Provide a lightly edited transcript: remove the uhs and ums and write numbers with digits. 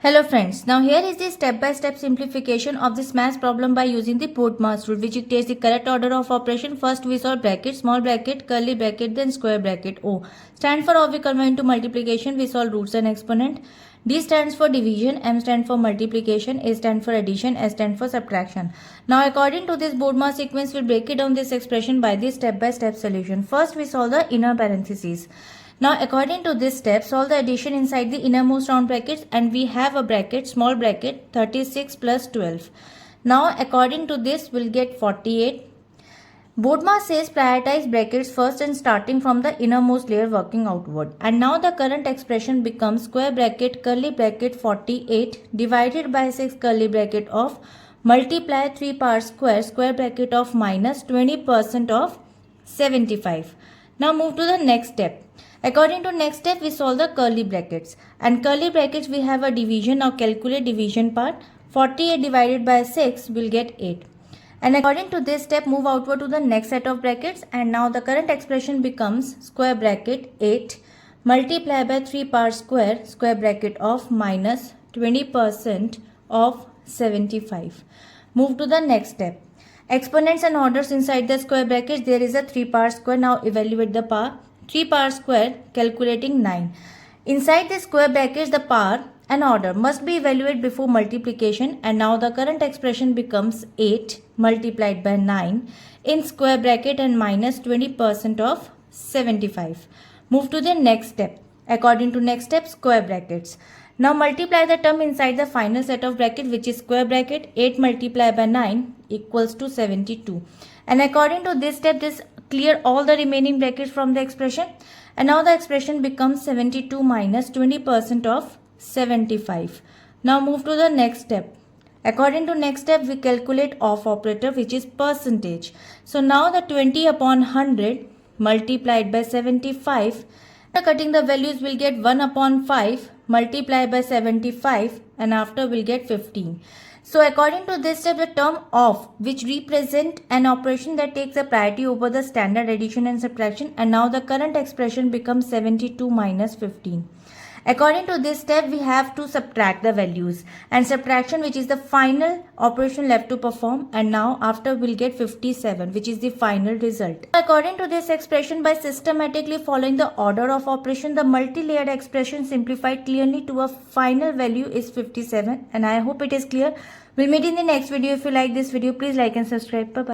Hello friends, now here is the step-by-step simplification of this math problem by using the Portmas rule, which takes the correct order of operation. First we solve bracket, small bracket, curly bracket, then square bracket. O stand for how we convert into multiplication, we solve roots and exponent. D stands for division, M stands for multiplication, A stands for addition, S stands for subtraction. Now according to this Portmas sequence, we'll break it down this expression by the step-by-step solution. First we solve the inner parentheses. Now according to this step, solve the addition inside the innermost round brackets, and we have a bracket, small bracket, 36 plus 12. Now according to this, we'll get 48. Portmas says prioritize brackets first and starting from the innermost layer working outward. And now the current expression becomes square bracket, curly bracket 48 divided by 6 curly bracket of multiply 3 power square, square bracket of minus 20% of 75. Now move to the next step. According to next step, we solve the curly brackets. And curly brackets, we have a division. Now calculate division part. 48 divided by 6 will get 8. And according to this step, move outward to the next set of brackets. And now the current expression becomes square bracket 8 multiply by 3 power square, square bracket of minus 20% of 75. Move to the next step. Exponents and orders inside the square brackets, there is a 3 power square. Now evaluate the power. 3 power square, calculating 9. Inside the square brackets, the power and order must be evaluated before multiplication, and now the current expression becomes 8 multiplied by 9 in square bracket and minus 20% of 75. Move to the next step. According to next step, square brackets. Now multiply the term inside the final set of bracket, which is square bracket. 8 multiplied by 9 equals to 72. And according to this step, this clear all the remaining brackets from the expression, and now the expression becomes 72 minus 20% of 75. Now move to the next step. According to next step, we calculate off operator, which is percentage. So now the 20 upon 100 multiplied by 75, cutting the values, will get 1 upon 5 multiplied by 75, and after we'll get 15. So according to this step, the term of, which represent an operation that takes a priority over the standard addition and subtraction, and now the current expression becomes 72 minus 15. According to this step, we have to subtract the values, and subtraction, which is the final operation left to perform, and now after we'll get 57, which is the final result. According to this expression, by systematically following the order of operation, the multi-layered expression simplified clearly to a final value is 57, and I hope it is clear. We'll meet in the next video. If you like this video, please like and subscribe. Bye bye.